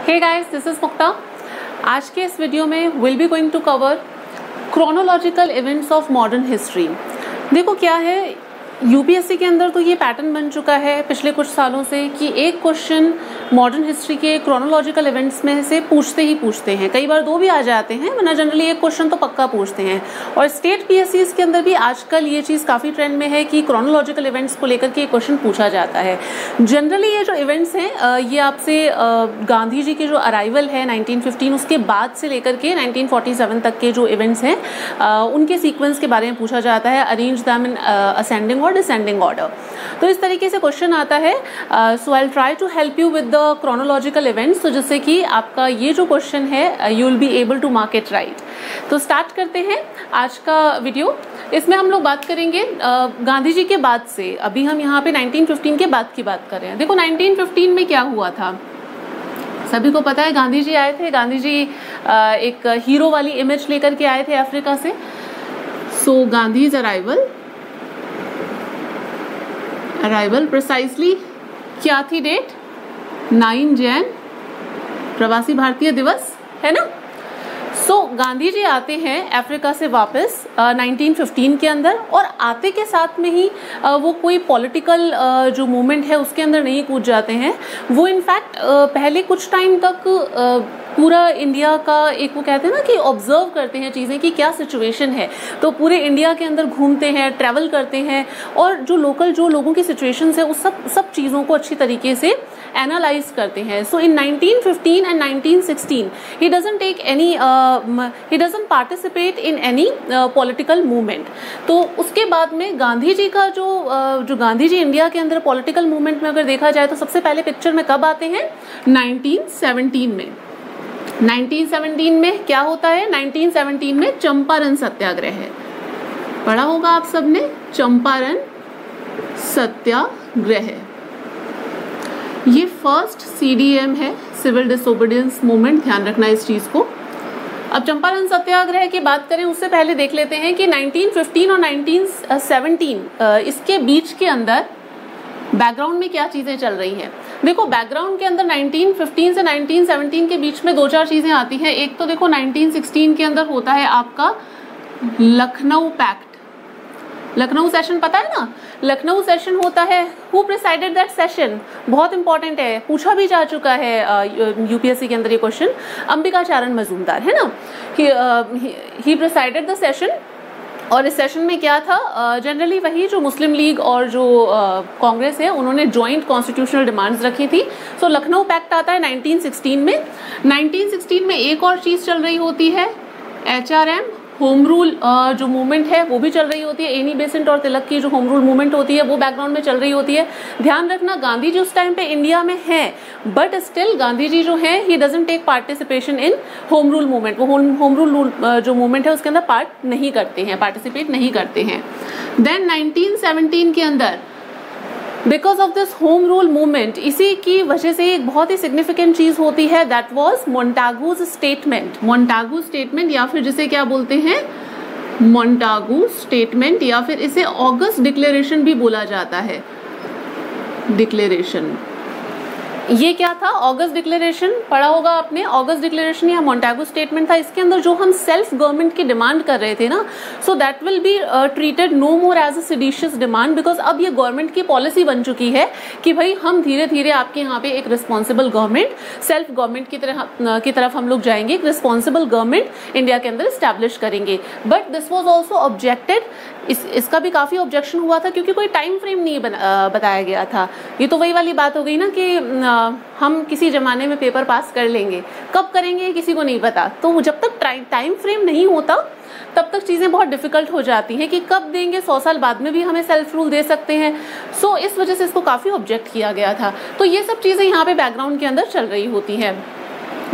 Hey guys, this is Mukta. आज के इस वीडियो में will be going to cover chronological events of modern history. देखो क्या है, यूपीएससी के अंदर तो ये पैटर्न बन चुका है पिछले कुछ सालों से कि एक क्वेश्चन मॉडर्न हिस्ट्री के क्रोनोलॉजिकल इवेंट्स में से पूछते ही पूछते हैं। कई बार दो भी आ जाते हैं, वरना जनरली एक क्वेश्चन तो पक्का पूछते हैं। और स्टेट पीएससीज के अंदर भी आजकल ये चीज़ काफ़ी ट्रेंड में है कि क्रोनोलॉजिकल इवेंट्स को लेकर के क्वेश्चन पूछा जाता है। जनरली ये जो इवेंट्स हैं ये आपसे गांधी जी के जो अराइवल है 1915 उसके बाद से लेकर के 1947 तक के जो इवेंट्स हैं उनके सीक्वेंस के बारे में पूछा जाता है, अरेंज दैम इन असेंडिंग और डिसेंडिंग ऑर्डर। तो इस तरीके से क्वेश्चन आता है। So I will try to help you with the chronological events, तो जिससे कि आपका ये जो क्वेश्चन है you will be able to mark it right. तो स्टार्ट करते हैं आज का वीडियो। इसमें हम लोग बात करेंगे गांधी जी के बाद से। अभी हम यहाँ पे 1915 के बाद की बात कर रहे हैं। देखो 1915 में क्या हुआ था, सभी को पता है। गांधी जी आए थे। गांधी जी एक हीरो वाली इमेज लेकर के आए थे अफ्रीका से। सो गांधीज अराइवल प्रिसाइसली क्या थी डेट? 9 जैन, प्रवासी भारतीय दिवस है ना। सो गांधी जी आते हैं अफ्रीका से वापस 1915 के अंदर, और आते के साथ में ही वो कोई पॉलिटिकल जो मूवमेंट है उसके अंदर नहीं कूद जाते हैं। वो इनफैक्ट पहले कुछ टाइम तक पूरा इंडिया का एक वो कहते हैं ना कि ऑब्जर्व करते हैं चीज़ें कि क्या सिचुएशन है। तो पूरे इंडिया के अंदर घूमते हैं, ट्रैवल करते हैं, और जो लोगों की सिचुएशन है उस सब चीज़ों को अच्छी तरीके से एनालाइज करते हैं। सो इन 1915 and 1916 he doesn't participate in any political movement. तो उसके बाद में गांधी जी का जो गांधी जी इंडिया के अंदर पॉलिटिकल मूवमेंट में अगर देखा जाए तो सबसे पहले पिक्चर में कब आते हैं? 1917 में। 1917 में क्या होता है? 1917 में चंपारण सत्याग्रह है। पढ़ा होगा आप सबने, चंपारण सत्याग्रह। ये फर्स्ट सीडीएम है, सिविल डिसोबीडियंस मूवमेंट। ध्यान रखना इस चीज को। अब चंपारण सत्याग्रह की बात करें उससे पहले देख लेते हैं कि 1915 और 1917 इसके बीच के अंदर बैकग्राउंड में क्या चीजें चल रही हैं। देखो बैकग्राउंड के अंदर 1915 से 1917 के बीच में दो चार चीजें आती हैं। एक तो देखो 1916 के अंदर होता है आपका लखनऊ पैक्ट। लखनऊ सेशन पता है ना? लखनऊ सेशन होता है। Who presided that session? बहुत इंपॉर्टेंट है, पूछा भी जा चुका है यूपीएससी के अंदर ये क्वेश्चन। अंबिकाचरण मजूमदार है ना, ही प्रिसाइडेड द सेशन। और इस सेशन में क्या था? जनरली वही जो मुस्लिम लीग और जो कांग्रेस है उन्होंने जॉइंट कॉन्स्टिट्यूशनल डिमांड्स रखी थी। सो लखनऊ पैक्ट आता है 1916 में। 1916 में एक और चीज चल रही होती है, एचआरएम होम रूल जो मूवमेंट है वो भी चल रही होती है। एनी बेसेंट और तिलक की जो होम रूल मूवमेंट होती है वो बैकग्राउंड में चल रही होती है। ध्यान रखना गांधी जी उस टाइम पे इंडिया में हैं, बट स्टिल गांधी जी जो है he doesn't take participation in home rule movement. वो होम रूल जो मूवमेंट है उसके अंदर पार्ट नहीं करते हैं, पार्टिसिपेट नहीं करते हैं। देन 1917 के अंदर because of this home rule movement, इसी की वजह से एक बहुत ही सिग्निफिकेंट चीज होती है, that was Montagu's statement. Montagu statement, या फिर जिसे क्या बोलते हैं, मोंटागू स्टेटमेंट, या फिर इसे ऑगस्ट डिक्लेरेशन भी बोला जाता है। डिक्लेरेशन ये क्या था? ऑगस्ट डिक्लेरेशन पढ़ा होगा आपने। ऑगस्ट डिक्लेरेशन या मोंटागू स्टेटमेंट था। इसके अंदर जो हम सेल्फ गवर्नमेंट की डिमांड कर रहे थे ना, so that will be treated no more as a seditious demand, because अब ये गवर्नमेंट की पॉलिसी बन चुकी है कि भाई हम धीरे धीरे आपके यहाँ पे एक रिस्पॉन्सिबल गवर्नमेंट, सेल्फ गवर्नमेंट की तरफ हम लोग जाएंगे। एक रिस्पॉन्सिबल गवर्नमेंट इंडिया के अंदर स्टैब्लिश करेंगे। But this was also objected. इसका भी काफी ऑब्जेक्शन हुआ था क्योंकि कोई टाइम फ्रेम नहीं बताया गया था। ये तो वही वाली बात हो गई ना कि हम किसी जमाने में पेपर पास कर लेंगे, कब करेंगे किसी को नहीं पता। तो जब तक टाइम फ्रेम नहीं होता तब तक चीज़ें बहुत डिफिकल्ट हो जाती हैं कि कब देंगे, 100 साल बाद में भी हमें सेल्फ रूल दे सकते हैं। सो इस वजह से इसको काफ़ी ऑब्जेक्ट किया गया था। तो ये सब चीज़ें यहाँ पे बैकग्राउंड के अंदर चल रही होती हैं।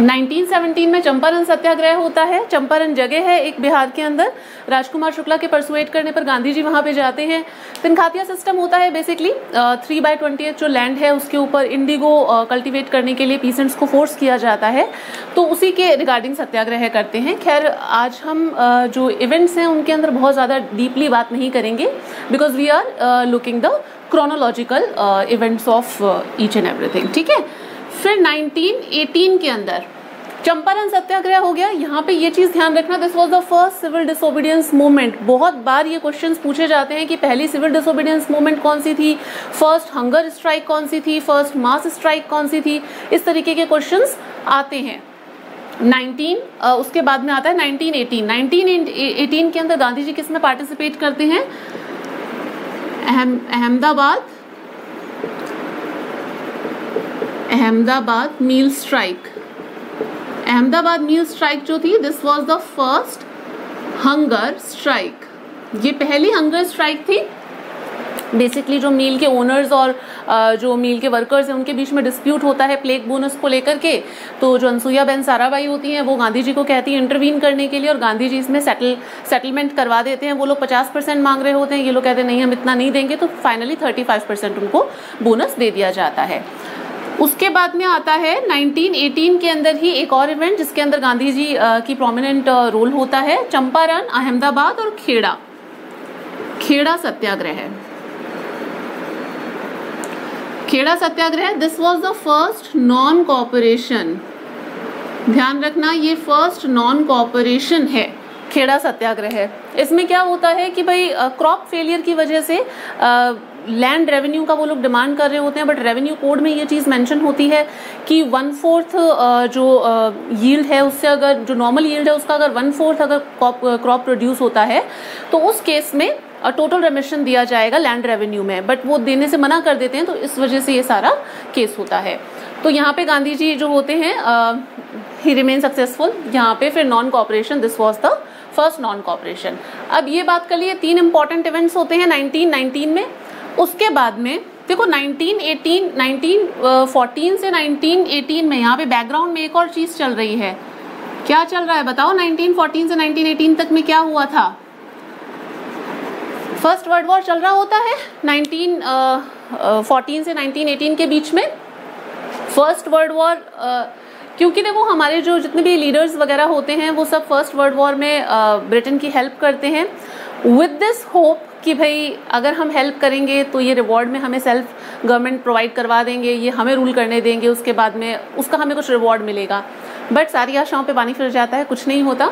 1917 में चंपारण सत्याग्रह होता है। चंपारण जगह है एक बिहार के अंदर। राजकुमार शुक्ला के परसुएट करने पर गांधी जी वहां पे जाते हैं। तिनखातिया सिस्टम होता है बेसिकली। 3/20 जो लैंड है उसके ऊपर इंडिगो कल्टीवेट करने के लिए पीसेंट्स को फोर्स किया जाता है, तो उसी के रिगार्डिंग सत्याग्रह करते हैं। खैर आज हम जो इवेंट्स हैं उनके अंदर बहुत ज़्यादा डीपली बात नहीं करेंगे, because we are looking the chronological events of each and everything. ठीक है, फिर 1918 के अंदर चंपारण सत्याग्रह हो गया। यहाँ पे ये चीज ध्यान रखना, this was the first civil disobedience movement. बहुत बार ये क्वेश्चंस पूछे जाते हैं कि पहली सिविल डिसोबीडियंस मूवमेंट कौन सी थी, फर्स्ट हंगर स्ट्राइक कौन सी थी, फर्स्ट मास स्ट्राइक कौन सी थी, इस तरीके के क्वेश्चंस आते हैं। उसके बाद में आता है 1918। 1918 के अंदर गांधी जी किस में पार्टिसिपेट करते हैं, अहमदाबाद मील स्ट्राइक। अहमदाबाद मील स्ट्राइक जो थी, this was the first hunger strike. ये पहली हंगर स्ट्राइक थी। बेसिकली जो मील के ओनर्स और जो मील के वर्कर्स हैं उनके बीच में डिस्प्यूट होता है प्लेग बोनस को लेकर के। तो जो अनसुईया बेन साराभाई होती हैं वो गांधी जी को कहती है इंटरवीन करने के लिए, और गांधी जी इसमें सेटलमेंट करवा देते हैं। वो लोग 50% मांग रहे होते हैं, ये लोग कहते हैं नहीं हम इतना नहीं देंगे, तो फाइनली 35% उनको बोनस दे दिया जाता है। उसके बाद में आता है 1918 के अंदर ही एक और इवेंट जिसके अंदर गांधी जी की प्रोमिनेंट रोल होता है, चंपारण, अहमदाबाद और खेड़ा सत्याग्रह है। Kheda Satyagraha, this was the first non cooperation. ध्यान रखना, ये फर्स्ट नॉन कोऑपरेशन है खेड़ा सत्याग्रह। इसमें क्या होता है कि भाई क्रॉप फेलियर की वजह से लैंड रेवेन्यू का वो लोग डिमांड कर रहे होते हैं, बट रेवेन्यू कोड में ये चीज़ मेंशन होती है कि 1/4 जो यील्ड है उससे, अगर जो नॉर्मल यील्ड है उसका अगर 1/4 अगर क्रॉप प्रोड्यूस होता है तो उस केस में टोटल रेमिशन दिया जाएगा लैंड रेवेन्यू में, बट वो देने से मना कर देते हैं, तो इस वजह से ये सारा केस होता है। तो यहाँ पे गांधी जी जो होते हैं ही रिमेन सक्सेसफुल यहाँ पे। फिर non cooperation, this was the first non cooperation. अब ये बात कर लिए 3 इंपॉर्टेंट इवेंट्स होते हैं 1919 में। उसके बाद में देखो 1914 से 1918 में यहाँ पे बैकग्राउंड में एक और चीज चल रही है। क्या चल रहा है बताओ? 1914 से 1918 तक में क्या हुआ था? फर्स्ट वर्ल्ड वॉर चल रहा होता है 1914 से 1918 के बीच में। फर्स्ट वर्ल्ड वॉर क्योंकि देखो हमारे जो जितने भी लीडर्स वगैरह होते हैं वो सब फर्स्ट वर्ल्ड वॉर में ब्रिटेन की हेल्प करते हैं विद दिस होप कि भाई अगर हम हेल्प करेंगे तो ये रिवॉर्ड में हमें सेल्फ गवर्नमेंट प्रोवाइड करवा देंगे, ये हमें रूल करने देंगे, उसके बाद में उसका हमें कुछ रिवॉर्ड मिलेगा। बट सारी आशाओं पे पानी फिर जाता है, कुछ नहीं होता।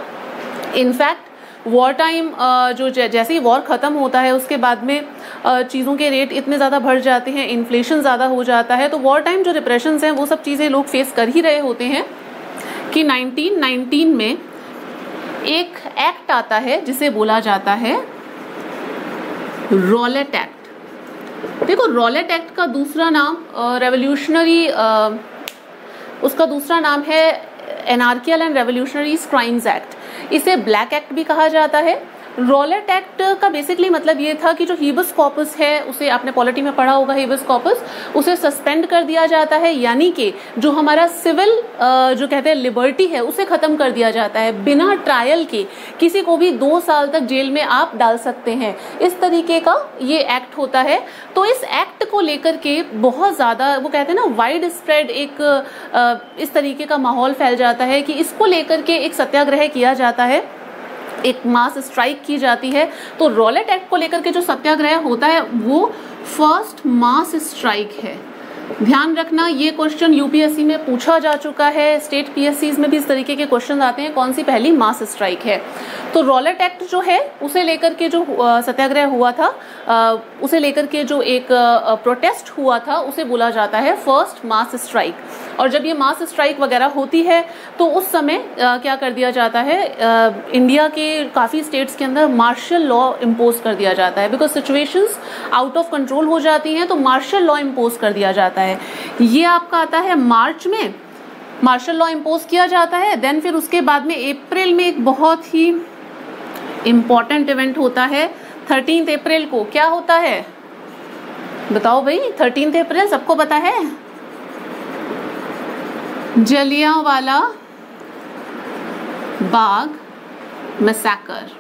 इनफैक्ट वॉर टाइम जो जैसे ही वॉर ख़त्म होता है उसके बाद में चीज़ों के रेट इतने ज़्यादा बढ़ जाते हैं, इन्फ्लेशन ज़्यादा हो जाता है, तो वॉर टाइम जो रिप्रेशंस हैं वो सब चीज़ें लोग फेस कर ही रहे होते हैं कि 1919 में एक एक्ट आता है जिसे बोला जाता है रॉलेट एक्ट। देखो रॉलेट एक्ट का दूसरा नाम रेवोल्यूशनरी, उसका दूसरा नाम है एनार्कियल एंड रेवोल्यूशनरी क्राइम्स एक्ट। इसे ब्लैक एक्ट भी कहा जाता है। रॉलेट एक्ट का बेसिकली मतलब ये था कि जो हीबस कॉर्पस है, उसे आपने पॉलिटी में पढ़ा होगा, हीबस कॉर्पस, उसे सस्पेंड कर दिया जाता है, यानी कि जो हमारा सिविल जो कहते हैं लिबर्टी है उसे खत्म कर दिया जाता है। बिना ट्रायल के किसी को भी 2 साल तक जेल में आप डाल सकते हैं, इस तरीके का ये एक्ट होता है। तो इस एक्ट को लेकर के बहुत ज़्यादा वो कहते हैं ना वाइड स्प्रेड एक इस तरीके का माहौल फैल जाता है कि इसको लेकर के एक सत्याग्रह किया जाता है, एक मास स्ट्राइक की जाती है। तो रॉलेट एक्ट को लेकर के जो सत्याग्रह होता है वो फर्स्ट मास स्ट्राइक है। ध्यान रखना, ये क्वेश्चन यूपीएससी में पूछा जा चुका है, स्टेट पीएससीज में भी इस तरीके के क्वेश्चन आते हैं, कौन सी पहली मास स्ट्राइक है। तो रॉलेट एक्ट जो है उसे लेकर के जो सत्याग्रह हुआ था, उसे लेकर के जो एक प्रोटेस्ट हुआ था उसे बोला जाता है फर्स्ट मास स्ट्राइक। और जब ये मास स्ट्राइक वगैरह होती है तो उस समय क्या कर दिया जाता है, इंडिया के काफ़ी स्टेट्स के अंदर मार्शल लॉ इम्पोज कर दिया जाता है, because situations out of control हो जाती हैं, तो मार्शल लॉ इम्पोज कर दिया जाता है। ये आपका आता है मार्च में, मार्शल लॉ इम्पोज किया जाता है। देन फिर उसके बाद में अप्रैल में एक बहुत ही इम्पॉर्टेंट इवेंट होता है 13 अप्रैल को। क्या होता है बताओ भाई? 13 अप्रैल सबको पता है, जलियांवाला बाग मैसेकर।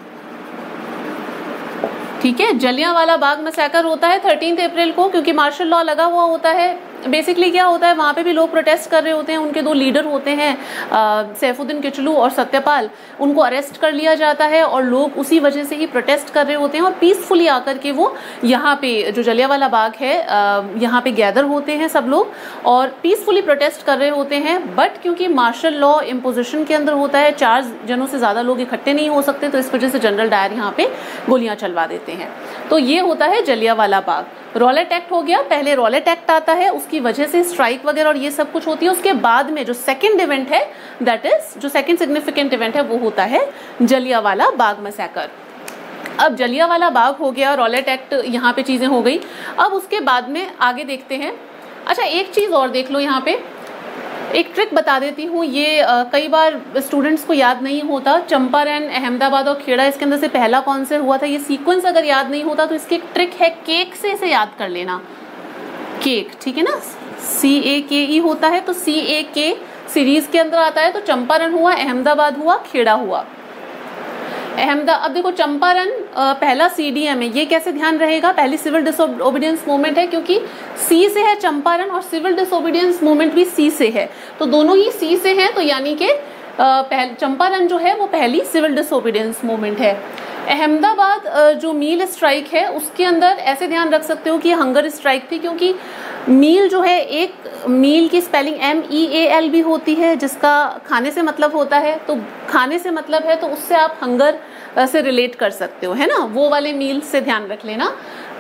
ठीक है, जलियांवाला बाग मैसेकर होता है 13 अप्रैल को, क्योंकि मार्शल लॉ लगा हुआ होता है बेसिकली क्या होता है, वहाँ पे भी लोग प्रोटेस्ट कर रहे होते हैं, उनके दो लीडर होते हैं सैफुद्दीन किचलू और सत्यपाल, उनको अरेस्ट कर लिया जाता है और लोग उसी वजह से ही प्रोटेस्ट कर रहे होते हैं और पीसफुली आकर के वो यहाँ पे जो जलियांवाला बाग है यहाँ पे गैदर होते हैं सब लोग और पीसफुली प्रोटेस्ट कर रहे होते हैं। बट क्योंकि मार्शल लॉ इम्पोजिशन के अंदर होता है, 4 जनों से ज़्यादा लोग इकट्ठे नहीं हो सकते, तो इस वजह से जनरल डायर यहाँ पे गोलियाँ चलवा देते हैं। तो ये होता है जलियांवाला बाग। रॉलेट एक्ट हो गया, पहले रॉलेट एक्ट आता है, उसकी वजह से स्ट्राइक वगैरह और ये सब कुछ होती है। उसके बाद में जो सेकंड इवेंट है, दैट इज जो सेकंड सिग्निफिकेंट इवेंट है, वो होता है जलियांवाला बाग मैसेकर। अब जलियांवाला बाग हो गया, रॉलेट एक्ट, यहाँ पे चीजें हो गई। अब उसके बाद में आगे देखते हैं। अच्छा, एक चीज और देख लो, यहाँ पे एक ट्रिक बता देती हूँ, ये कई बार स्टूडेंट्स को याद नहीं होता। चंपारण, अहमदाबाद और खेड़ा, इसके अंदर से पहला कौन से हुआ था, ये सीक्वेंस अगर याद नहीं होता तो इसकी एक ट्रिक है, केक से इसे याद कर लेना। केक, ठीक है ना, CAKE होता है, तो CAK सीरीज के अंदर आता है। तो चंपारण हुआ, अहमदाबाद हुआ, खेड़ा हुआ। अब देखो चंपारण पहला CDM है, ये कैसे ध्यान रहेगा, पहली सिविल डिसोबीडियंस मूवमेंट है, क्योंकि C से है चंपारण और सिविल डिसोबीडियंस मूवमेंट भी C से है, तो दोनों ही C से हैं, तो यानी कि चंपारण जो है वो पहली सिविल डिसोबीडियंस मूवमेंट है। अहमदाबाद जो मील स्ट्राइक है उसके अंदर ऐसे ध्यान रख सकते हो कि हंगर स्ट्राइक थी, क्योंकि मील जो है, एक मील की स्पेलिंग MEAL भी होती है, जिसका खाने से मतलब होता है, तो खाने से मतलब है तो उससे आप हंगर से रिलेट कर सकते हो, है ना, वो वाले मील से ध्यान रख लेना,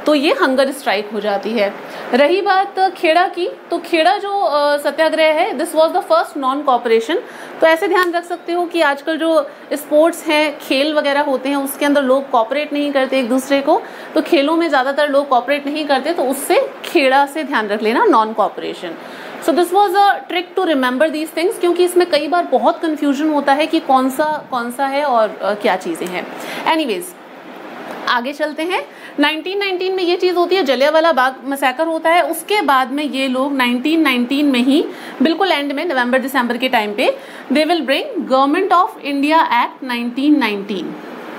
तो ये हंगर स्ट्राइक हो जाती है। रही बात खेड़ा की, तो खेड़ा जो सत्याग्रह है, this was the first non cooperation. तो ऐसे ध्यान रख सकते हो कि आजकल जो स्पोर्ट्स हैं, खेल वगैरह होते हैं, उसके अंदर लोग कॉपरेट नहीं करते एक दूसरे को, तो खेलों में ज़्यादातर लोग कॉपरेट नहीं करते, तो उससे खेड़ा से ध्यान रख लेना, non cooperation. So this was a trick to remember these things, क्योंकि इसमें कई बार बहुत कन्फ्यूजन होता है कि कौन सा है और क्या चीज़ें हैं। एनीवेज, आगे चलते हैं। 1919 में ये चीज़ होती है, जलियांवाला बाग मैसेकर होता है। उसके बाद में ये लोग 1919 में ही बिल्कुल एंड में, नवंबर दिसंबर के टाइम पे, they will bring government of India act 1919।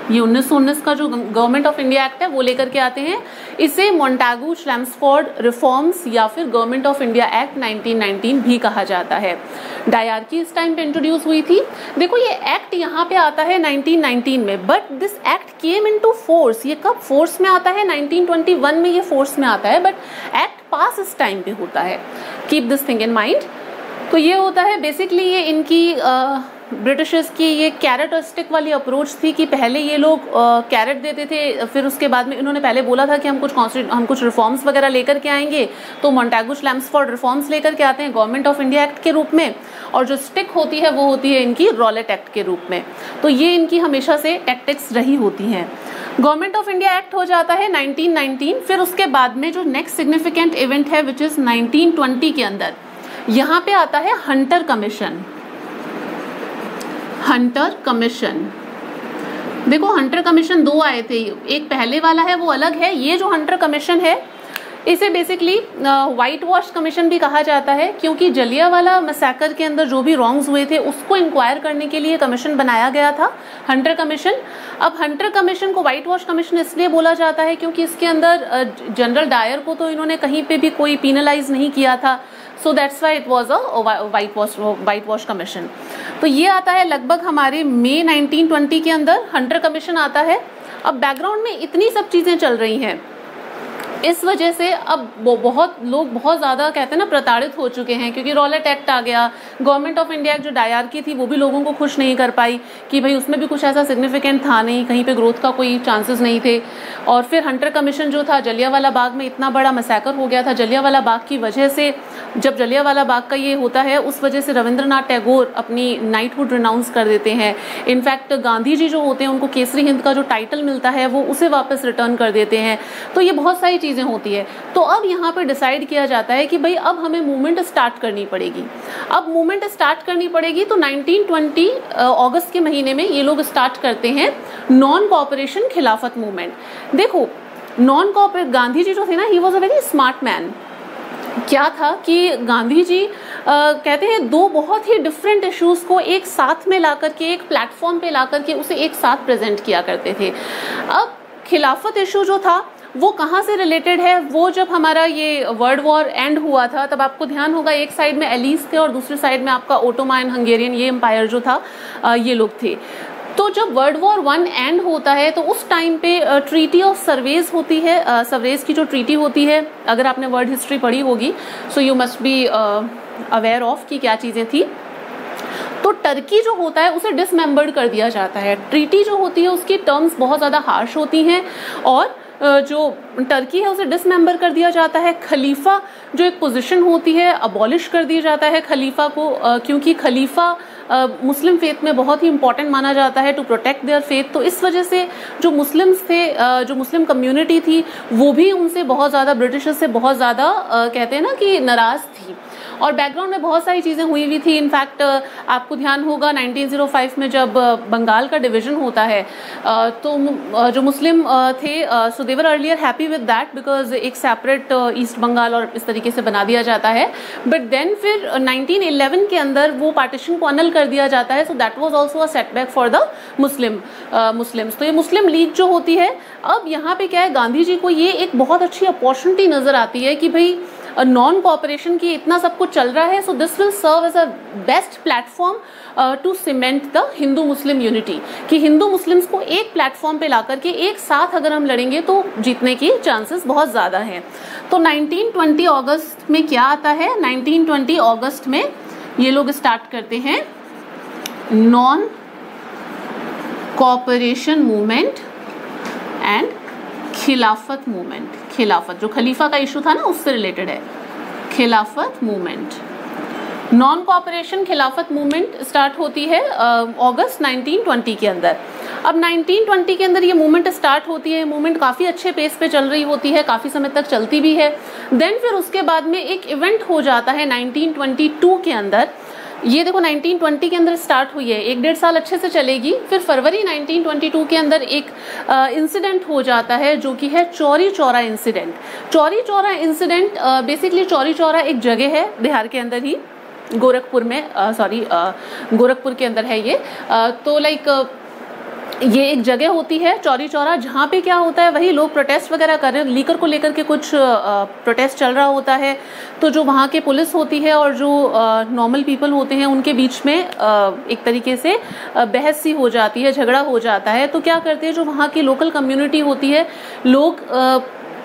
ये 1919 का जो गवर्नमेंट ऑफ इंडिया एक्ट है वो लेकर के आते हैं। इसे मोंटागू चैम्सफोर्ड रिफॉर्म्स या फिर गवर्नमेंट ऑफ इंडिया एक्ट 1919 भी कहा जाता है। डायरकी इस टाइम पे इंट्रोड्यूस हुई थी। देखो ये एक्ट यहाँ पे आता है 1919 में, but this act came into force. ये कब फोर्स में आता है, 1921 में ये फोर्स में आता है, बट एक्ट पास इस टाइम पे होता है। Keep this thing in mind. तो ये होता है बेसिकली, ये इनकी ब्रिटिशर्स की ये कैरेट और स्टिक वाली अप्रोच थी कि पहले ये लोग कैरेट देते थे, फिर उसके बाद में इन्होंने पहले बोला था कि हम कुछ रिफॉर्म्स वगैरह लेकर के आएंगे, तो मोंटागू चैम्सफोर्ड रिफॉर्म्स लेकर के आते हैं गवर्नमेंट ऑफ इंडिया एक्ट के रूप में, और जो स्टिक होती है वो होती है इनकी रॉलेट एक्ट के रूप में। तो ये इनकी हमेशा से टैक्टिक्स रही होती हैं। गवर्नमेंट ऑफ इंडिया एक्ट हो जाता है 1919। फिर उसके बाद में जो नेक्स्ट सिग्निफिकेंट इवेंट है विच इज 1920 के अंदर, यहाँ पे आता है हंटर कमीशन। हंटर कमीशन, देखो हंटर कमीशन 2 आए थे, एक पहले वाला है वो अलग है, ये जो हंटर कमीशन है इसे बेसिकली व्हाइट वॉश कमीशन भी कहा जाता है, क्योंकि जलियांवाला मैसेकर के अंदर जो भी रॉन्ग्स हुए थे उसको इंक्वायर करने के लिए कमीशन बनाया गया था, हंटर कमीशन। अब हंटर कमीशन को व्हाइट वॉश कमीशन इसलिए बोला जाता है क्योंकि इसके अंदर जनरल डायर को तो इन्होंने कहीं पे भी कोई पीनलाइज नहीं किया था, so that's why it was a white wash commission. तो ये आता है लगभग हमारे मई 1920 के अंदर हंटर कमीशन आता है। अब बैकग्राउंड में इतनी सब चीजें चल रही हैं, इस वजह से अब बहुत लोग बहुत ज़्यादा कहते हैं ना प्रताड़ित हो चुके हैं, क्योंकि रॉलेट एक्ट आ गया, गवर्नमेंट ऑफ इंडिया जो डायरकी थी वो भी लोगों को खुश नहीं कर पाई कि भाई उसमें भी कुछ ऐसा सिग्निफिकेंट था नहीं, कहीं पे ग्रोथ का कोई चांसेस नहीं थे। और फिर हंटर कमीशन जो था, जलियांवाला बाग में इतना बड़ा मैसेकर हो गया था जलियांवाला बाग की वजह से। जब जलियांवाला बाग का ये होता है उस वजह से रविंद्रनाथ टैगोर अपनी नाइटहुड रिनाउंस कर देते हैं। इनफैक्ट गांधी जी जो होते हैं उनको केसरी हिंद का जो टाइटल मिलता है वो उसे वापस रिटर्न कर देते हैं। तो ये बहुत सारी चीज़ें होती है। तो अब यहाँ पे डिसाइड किया जाता है कि भाई अब हमें मूवमेंट स्टार्ट करनी पड़ेगी। अब मूवमेंट स्टार्ट करनी पड़ेगी तो 1920 अगस्त के महीने में ये लोग स्टार्ट करते हैं नॉन कॉपरेशन खिलाफत मूवमेंट। देखो नॉन कॉपरेट, गांधी जी जो थे ना, he was a very smart man. क्या था कि गांधी जी कहते हैं 2 बहुत ही डिफरेंट इश्यूज को एक साथ में ला करके, एक प्लेटफॉर्म पे ला करके उसे एक साथ प्रेजेंट किया करते थे। अब खिलाफत इशू जो था वो कहाँ से रिलेटेड है, वो जब हमारा ये वर्ल्ड वॉर एंड हुआ था तब आपको ध्यान होगा एक साइड में एलिस थे और दूसरी साइड में आपका ओटोमान हंगेरियन ये एम्पायर जो था ये लोग थे। तो जब वर्ल्ड वॉर 1 एंड होता है तो उस टाइम पे ट्रीटी ऑफ सर्वेज होती है, सर्वेज की जो ट्रीटी होती है, अगर आपने वर्ल्ड हिस्ट्री पढ़ी होगी so you must be aware of कि क्या चीज़ें थी। तो टर्की जो होता है उसे डिसमेंबर्ड कर दिया जाता है। ट्रीटी जो होती है उसकी टर्म्स बहुत ज़्यादा हार्श होती हैं और जो टर्की है उसे डिसमेंबर कर दिया जाता है। खलीफा जो एक पोजीशन होती है अबॉलिश कर दिया जाता है खलीफा को, क्योंकि खलीफा मुस्लिम फेथ में बहुत ही इंपॉर्टेंट माना जाता है टू प्रोटेक्ट देयर फेथ। तो इस वजह से जो मुस्लिम्स थे, जो मुस्लिम कम्युनिटी थी वो भी उनसे बहुत ज़्यादा, ब्रिटिशर्स से बहुत ज़्यादा कहते हैं ना कि नाराज़ थी। और बैकग्राउंड में बहुत सारी चीज़ें हुई हुई थी। इनफैक्ट आपको ध्यान होगा 1905 में जब बंगाल का डिवीज़न होता है तो जो मुस्लिम थे so they were earlier happy with that because एक सेपरेट ईस्ट बंगाल और इस तरीके से बना दिया जाता है। बट देन फिर 1911 के अंदर वो पार्टीशन को अनल कर दिया जाता है। So that was also a setback for the Muslims. तो ये मुस्लिम लीग जो होती है, अब यहाँ पे क्या है, गांधी जी को ये एक बहुत अच्छी अपॉर्चुनिटी नज़र आती है कि भाई नॉन कॉपरेशन की इतना सब कुछ चल रहा है, so this will serve as a best platform to cement the Hindu Muslim unity, कि हिंदू मुस्लिम्स को एक प्लेटफॉर्म पे ला करके एक साथ अगर हम लड़ेंगे तो जीतने की चांसेस बहुत ज़्यादा हैं। तो 1920 अगस्त में क्या आता है, 1920 अगस्त में ये लोग स्टार्ट करते हैं नॉन कॉपरेशन मूवमेंट एंड खिलाफत मूवमेंट। खिलाफत जो खलीफा का इशू था ना उससे रिलेटेड है, खिलाफत मूवमेंट। नॉन कॉपरेशन खिलाफत मूवमेंट स्टार्ट होती है अगस्त 1920 के अंदर। अब 1920 के अंदर ये मूवमेंट स्टार्ट होती है, मूवमेंट काफ़ी अच्छे पेस पे चल रही होती है, काफ़ी समय तक चलती भी है। देन फिर उसके बाद में एक इवेंट हो जाता है 1922 के अंदर। ये देखो 1920 के अंदर स्टार्ट हुई है, 1-1.5 साल अच्छे से चलेगी। फिर फरवरी 1922 के अंदर एक इंसिडेंट हो जाता है जो कि है Chauri Chaura incident. Chauri Chaura incident basically Chauri Chaura एक जगह है बिहार के अंदर ही, गोरखपुर में गोरखपुर के अंदर है ये। तो लाइक ये एक जगह होती है चौरी चौरा, जहाँ पे क्या होता है, वही लोग प्रोटेस्ट वगैरह कर रहे हैं, लीकर को लेकर के कुछ प्रोटेस्ट चल रहा होता है। तो जो वहाँ के पुलिस होती है और जो नॉर्मल पीपल होते हैं उनके बीच में एक तरीके से बहस सी हो जाती है, झगड़ा हो जाता है। तो क्या करते हैं, जो वहाँ की लोकल कम्युनिटी होती है, लोग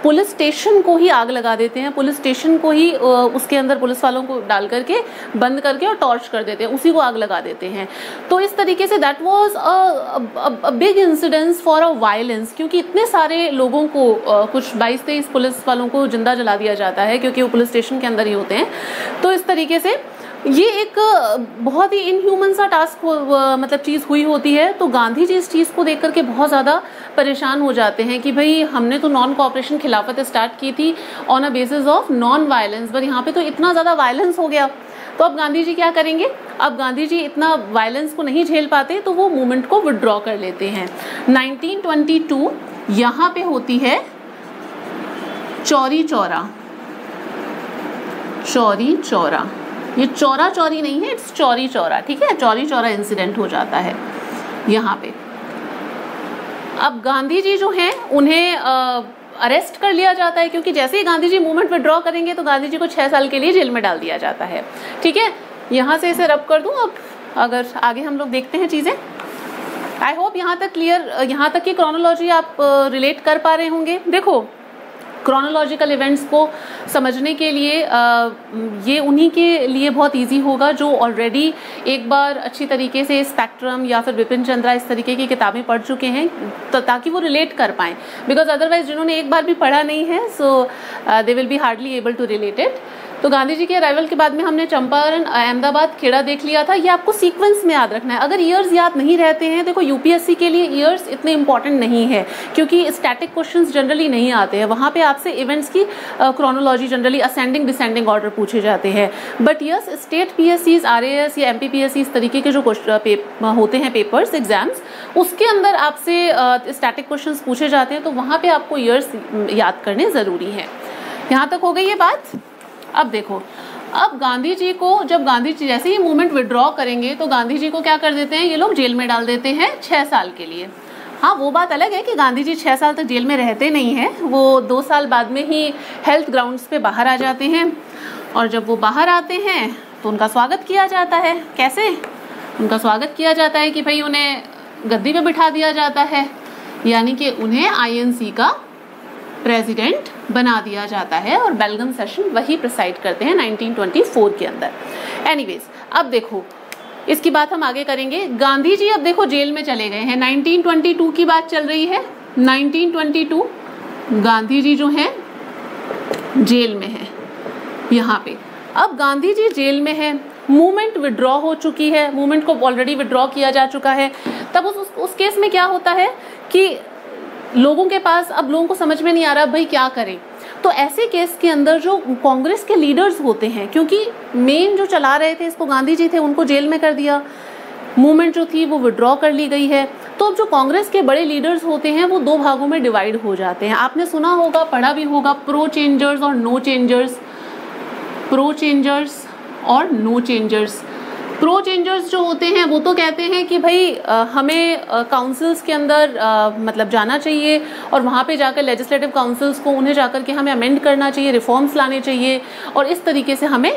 पुलिस स्टेशन को ही आग लगा देते हैं, पुलिस स्टेशन को ही उसके अंदर पुलिस वालों को डाल करके बंद करके और टॉर्च कर देते हैं, उसी को आग लगा देते हैं। तो इस तरीके say that was a big incidence for a violence, क्योंकि इतने सारे लोगों को कुछ 22-23 पुलिस वालों को जिंदा जला दिया जाता है क्योंकि वो पुलिस स्टेशन के अंदर ही होते हैं। तो इस तरीके से ये एक बहुत ही इनह्यूमन सा टास्क मतलब चीज़ हुई होती है। तो गांधी जी इस चीज़ को देख करके बहुत ज़्यादा परेशान हो जाते हैं कि भाई हमने तो नॉन कॉपरेशन खिलाफत स्टार्ट की थी on a basis of non violence, पर यहाँ पे तो इतना ज़्यादा वायलेंस हो गया। तो अब गांधी जी क्या करेंगे, अब गांधी जी इतना वायलेंस को नहीं झेल पाते तो वो मूवमेंट को विड्रॉ कर लेते हैं। 1922 यहाँ पे होती है चौरी चौरा। चौरी चौरा, ये चौरा चौरी नहीं है, इट्स चौरी चौरा, ठीक है। चौरी चौरा इंसिडेंट हो जाता है यहाँ पे। अब गांधी जी जो हैं उन्हें अरेस्ट कर लिया जाता है, क्योंकि जैसे ही गांधी जी मूवमेंट विड्रॉ करेंगे तो गांधी जी को 6 साल के लिए जेल में डाल दिया जाता है, ठीक है। यहाँ से इसे रब कर दूँ। अब अगर आगे हम लोग देखते हैं चीज़ें, आई होप यहाँ तक क्लियर, यहाँ तक की क्रोनोलॉजी आप रिलेट कर पा रहे होंगे। देखो क्रोनोलॉजिकल इवेंट्स को समझने के लिए ये उन्हीं के लिए बहुत इजी होगा जो ऑलरेडी एक बार अच्छी तरीके से स्पेक्ट्रम या फिर विपिन चंद्रा इस तरीके की किताबें पढ़ चुके हैं, तो ताकि वो रिलेट कर पाएँ। बिकॉज अदरवाइज जिन्होंने एक बार भी पढ़ा नहीं है so they will be hardly able to relate it. तो गांधी जी के अराइवल के बाद में हमने चंपारण, अहमदाबाद, खेड़ा देख लिया था। ये आपको सीक्वेंस में याद रखना है। अगर ईयर्स याद नहीं रहते हैं, देखो यूपीएससी के लिए ईयर्स इतने इंपॉर्टेंट नहीं है क्योंकि स्टैटिक क्वेश्चंस जनरली नहीं आते हैं, वहाँ पे आपसे इवेंट्स की chronology generally ascending descending order पूछे जाते हैं। बट यस, स्टेट पीएससीज, आरएएस या एमपीपीएससी इस तरीके के जो होते हैं पेपर्स, एग्जाम्स, उसके अंदर आपसे स्टैटिक क्वेश्चंस पूछे जाते हैं, तो वहाँ पे आपको ईयर्स याद करने ज़रूरी है। यहाँ तक हो गई ये बात। अब देखो, अब गांधी जी को, जब गांधी जी जैसे ही मूवमेंट विड्रॉ करेंगे तो गांधी जी को क्या कर देते हैं ये लोग, जेल में डाल देते हैं 6 साल के लिए। हाँ, वो बात अलग है कि गांधी जी 6 साल तक जेल में रहते नहीं हैं, वो 2 साल बाद में ही हेल्थ ग्राउंड्स पे बाहर आ जाते हैं। और जब वो बाहर आते हैं तो उनका स्वागत किया जाता है। कैसे उनका स्वागत किया जाता है कि भाई उन्हें गद्दी पे बिठा दिया जाता है, यानी कि उन्हें आईएनसी का प्रेसिडेंट बना दिया जाता है और बेलगाम सेशन वही प्रिसाइड करते हैं 1924 के अंदर। एनीवेज, अब देखो इसकी बात हम आगे करेंगे। गांधी जी अब देखो जेल में चले गए हैं, 1922 की बात चल रही है। 1922 गांधी जी जो हैं जेल में है यहाँ पे। अब गांधी जी जेल में है, मूवमेंट विड्रॉ हो चुकी है, मूवमेंट को ऑलरेडी विड्रॉ किया जा चुका है। तब उस केस में क्या होता है कि लोगों के पास, अब लोगों को समझ में नहीं आ रहा भाई क्या करें। तो ऐसे केस के अंदर जो कांग्रेस के लीडर्स होते हैं, क्योंकि मेन जो चला रहे थे इसको गांधी जी थे, उनको जेल में कर दिया, मूवमेंट जो थी वो विड्रॉ कर ली गई है। तो अब जो कांग्रेस के बड़े लीडर्स होते हैं वो 2 भागों में डिवाइड हो जाते हैं। आपने सुना होगा, पढ़ा भी होगा, प्रो चेंजर्स और नो चेंजर्स। प्रो चेंजर्स और नो चेंजर्स। प्रो चेंजर्स जो होते हैं वो तो कहते हैं कि भाई हमें काउंसिल्स के अंदर मतलब जाना चाहिए और वहाँ पे जाकर लेजिस्लेटिव काउंसिल्स को उन्हें जाकर के हमें अमेंड करना चाहिए, रिफॉर्म्स लाने चाहिए और इस तरीके से हमें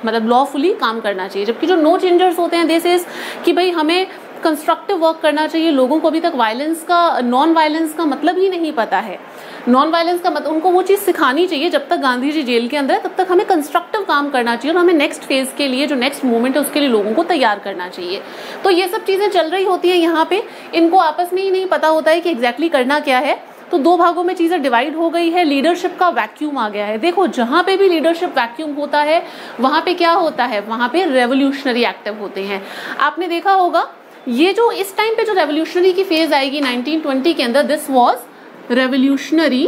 मतलब लॉफुली काम करना चाहिए। जबकि जो नो चेंजर्स होते हैं दिस इज कि भाई हमें कंस्ट्रक्टिव वर्क करना चाहिए। लोगों को अभी तक वायलेंस का, नॉन वायलेंस का मतलब ही नहीं पता है। नॉन वायलेंस का मतलब उनको वो चीज़ सिखानी चाहिए। जब तक गांधी जी जेल के अंदर है तब तक हमें कंस्ट्रक्टिव काम करना चाहिए और हमें नेक्स्ट फेज के लिए, जो नेक्स्ट मूवमेंट है उसके लिए लोगों को तैयार करना चाहिए। तो ये सब चीज़ें चल रही होती है यहाँ पे। इनको आपस में ही नहीं पता होता है कि एग्जैक्टली करना क्या है। तो 2 भागों में चीज़ें डिवाइड हो गई है। लीडरशिप का वैक्यूम आ गया है। देखो जहाँ पे भी लीडरशिप वैक्यूम होता है वहाँ पे क्या होता है, वहाँ पे रेवोल्यूशनरी एक्टिव होते हैं। आपने देखा होगा ये जो इस टाइम पे जो रेवोल्यूशनरी की फेज आएगी 1920 के अंदर, दिस वाज रेवोल्यूशनरी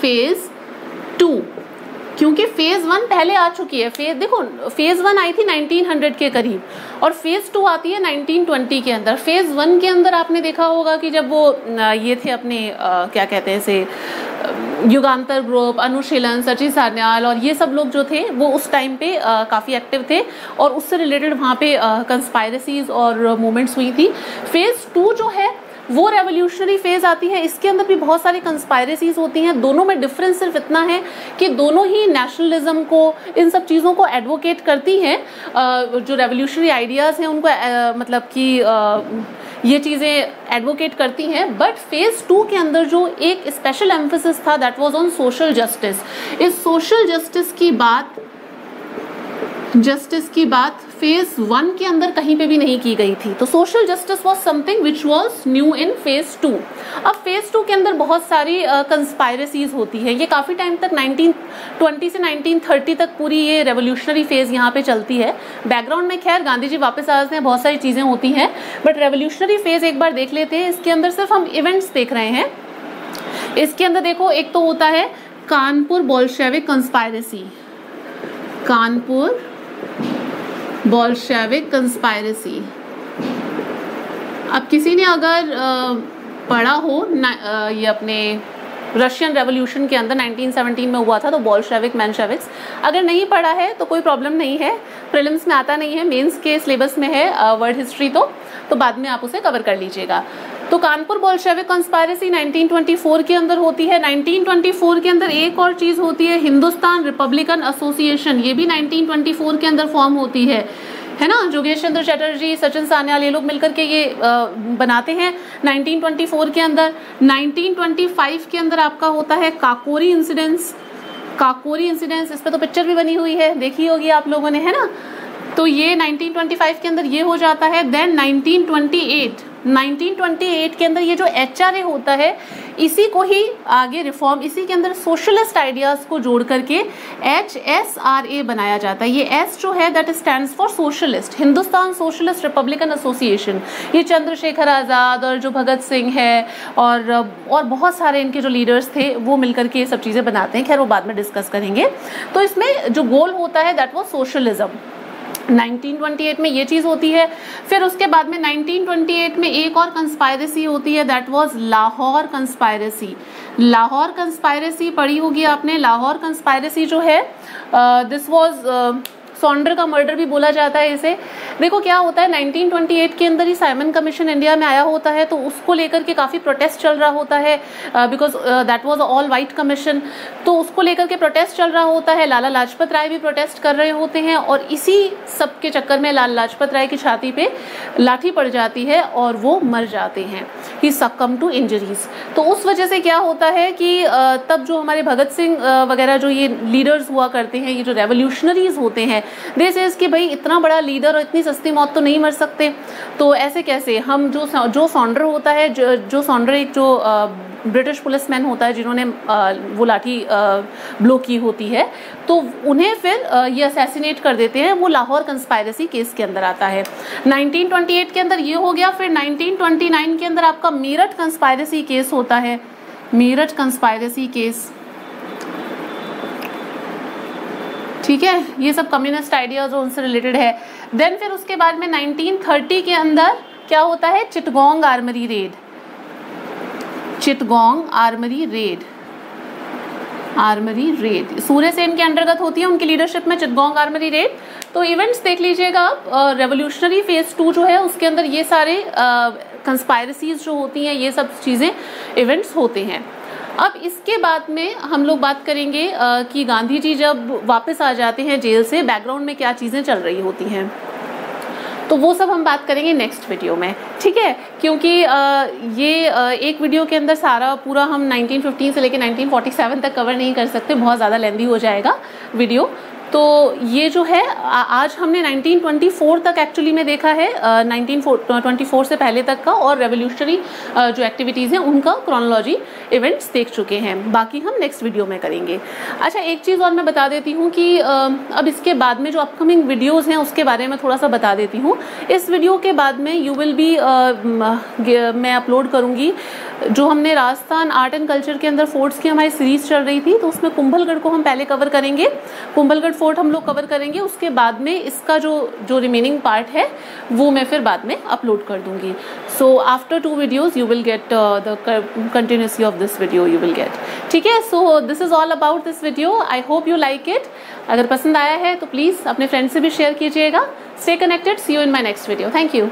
फेज 2, क्योंकि फेज 1 पहले आ चुकी है। देखो फेज 1 आई थी 1900 के करीब और फेज 2 आती है 1920 के अंदर। फेज 1 के अंदर आपने देखा होगा कि जब वो ये थे अपने क्या कहते हैं इसे, युगांतर ग्रुप, अनुशीलन, सचिन सान्याल और ये सब लोग जो थे वो उस टाइम पे काफ़ी एक्टिव थे और उससे रिलेटेड वहाँ पे कंस्पायरेसीज और मूवमेंट्स हुई थी। फेज 2 जो है वो रेवोल्यूशनरी फेज आती है। इसके अंदर भी बहुत सारी कंस्पायरेसीज होती हैं। दोनों में डिफरेंस सिर्फ इतना है कि दोनों ही नेशनलिज्म को, इन सब चीज़ों को एडवोकेट करती हैं। जो रेवोल्यूशनरी आइडियाज़ हैं उनको मतलब कि ये चीज़ें एडवोकेट करती हैं। बट फेज 2 के अंदर जो एक स्पेशल एम्फेसिस था that was on social justice. इस सोशल जस्टिस की बात फेज 1 के अंदर कहीं पे भी नहीं की गई थी। तो social justice was something which was new in phase 2। अब फेज 2 के अंदर बहुत सारी कंस्पायरेसीज होती है। ये काफ़ी टाइम तक 1920 से 1930 तक पूरी ये रेवोल्यूशनरी फेज यहाँ पे चलती है। बैकग्राउंड में खैर गांधी जी वापस आ जाते हैं, बहुत सारी चीज़ें होती हैं, बट रेवोल्यूशनरी फेज एक बार देख लेते हैं। इसके अंदर सिर्फ हम इवेंट्स देख रहे हैं। इसके अंदर देखो एक तो होता है Kanpur Bolshevik conspiracy, Kanpur Bolshevik conspiracy. अब किसी ने अगर पढ़ा हो ये अपने रशियन रेवोल्यूशन के अंदर 1917 में हुआ था, तो बोल्शेविक मेंशेविक्स, अगर नहीं पढ़ा है तो कोई प्रॉब्लम नहीं है, प्रीलिम्स में आता नहीं है, मेंस के सिलेबस में है वर्ल्ड हिस्ट्री, तो बाद में आप उसे कवर कर लीजिएगा। तो कानपुर बोल्शेविक कंस्पायरेसी 1924 के अंदर होती है। 1924 के अंदर एक और चीज़ होती है, हिंदुस्तान रिपब्लिकन एसोसिएशन, ये भी 1924 के अंदर फॉर्म होती है ना। योगेश चंद्र चटर्जी, सचिन सान्याल, ये लोग मिलकर के ये बनाते हैं 1924 के अंदर। 1925 के अंदर आपका होता है काकोरी इंसिडेंस। काकोरी इंसिडेंस, इस पर तो पिक्चर भी बनी हुई है, देखी होगी आप लोगों ने, है ना। तो ये 1925 के अंदर ये हो जाता है। देन 1928 के अंदर ये जो HRA होता है, इसी को ही आगे रिफॉर्म, इसी के अंदर सोशलिस्ट आइडियाज़ को जोड़ करके HSRA बनाया जाता है। ये S जो है that stands for socialist, Hindustan socialist Republican association. ये चंद्रशेखर आज़ाद और जो भगत सिंह है और बहुत सारे इनके जो लीडर्स थे वो मिलकर के ये सब चीज़ें बनाते हैं। खैर वो बाद में डिस्कस करेंगे। तो इसमें जो गोल होता है दैट वाज सोशलिज्म। 1928 में ये चीज़ होती है। फिर उसके बाद में 1928 में एक और कंस्पायरेसी होती है, that was Lahore conspiracy. Lahore conspiracy पढ़ी होगी आपने। लाहौर कंस्पायरेसी जो है दिस वाज सॉन्डर का मर्डर भी बोला जाता है इसे। देखो क्या होता है, 1928 के अंदर ही साइमन कमीशन इंडिया में आया होता है, तो उसको लेकर के काफ़ी प्रोटेस्ट चल रहा होता है, because that was all white commission. तो उसको लेकर के प्रोटेस्ट चल रहा होता है, लाला लाजपत राय भी प्रोटेस्ट कर रहे होते हैं, और इसी सब के चक्कर में लाला लाजपत राय की छाती पे लाठी पड़ जाती है और वो मर जाते हैं। ही सक्कम टू इंजरीज। तो उस वजह से क्या होता है कि तब जो हमारे भगत सिंह वगैरह जो ये लीडर्स हुआ करते हैं, ये जो रेवोल्यूशनरीज होते हैं, दे सेज कि भाई इतना बड़ा लीडर और इतनी सस्ती मौत तो नहीं मर सकते, तो ऐसे कैसे हम जो सॉन्डर होता है, जो सॉन्डर एक जो ब्रिटिश पुलिसमैन होता है जिन्होंने वो लाठी ब्लो की होती है, तो उन्हें फिर ये असैसिनेट कर देते हैं। वो लाहौर कंस्पायरेसी केस के अंदर आता है। 1928 के अंदर ये हो गया। फिर 1929 के अंदर आपका मेरठ कंस्पायरेसी केस होता है, मेरठ कंस्पायरेसी केस, ठीक है। ये सब कम्युनिस्ट आइडियाज उनसे रिलेटेड है। देन फिर उसके बाद में 1930 के अंदर क्या होता है, Chittagong armoury raid, Chittagong armoury raid, armoury raid Surya Sen के अंतर्गत होती है, उनकी लीडरशिप में चिटगोंग आर्मरी रेड। तो इवेंट्स देख लीजिएगा आप, रेवोल्यूशनरी फेज 2 जो है उसके अंदर ये सारे कंस्पायरेसीज जो होती हैं, ये सब चीज़ें इवेंट्स होते हैं। अब इसके बाद में हम लोग बात करेंगे कि गांधी जी जब वापस आ जाते हैं जेल से, बैकग्राउंड में क्या चीज़ें चल रही होती हैं, तो वो सब हम बात करेंगे नेक्स्ट वीडियो में, ठीक है। क्योंकि ये एक वीडियो के अंदर सारा पूरा हम 1915 से लेकर 1947 तक कवर नहीं कर सकते, बहुत ज़्यादा लेंदी हो जाएगा वीडियो। तो ये जो है आज हमने 1924 तक एक्चुअली में देखा है, 1924 से पहले तक का, और रेवोल्यूशनरी जो एक्टिविटीज़ हैं उनका क्रोनोलॉजी इवेंट्स देख चुके हैं। बाकी हम नेक्स्ट वीडियो में करेंगे। अच्छा, एक चीज़ और मैं बता देती हूँ कि अब इसके बाद में जो अपकमिंग वीडियोज़ हैं उसके बारे में थोड़ा सा बता देती हूँ। इस वीडियो के बाद में यू विल बी मैं अपलोड करूँगी जो हमने राजस्थान आर्ट एंड कल्चर के अंदर फोर्ट्स की हमारी सीरीज चल रही थी, तो उसमें कुंभलगढ़ को हम पहले कवर करेंगे, कुंभलगढ़ फोर्ट हम लोग कवर करेंगे। उसके बाद में इसका जो रिमेनिंग पार्ट है वो मैं फिर बाद में अपलोड कर दूंगी। So after 2 videos you will get the continuity of this video you will get, ठीक है। So this is all about this video. I hope you like it. अगर पसंद आया है तो प्लीज़ अपने फ्रेंड से भी शेयर कीजिएगा। Stay connected. See you in my next video. Thank you.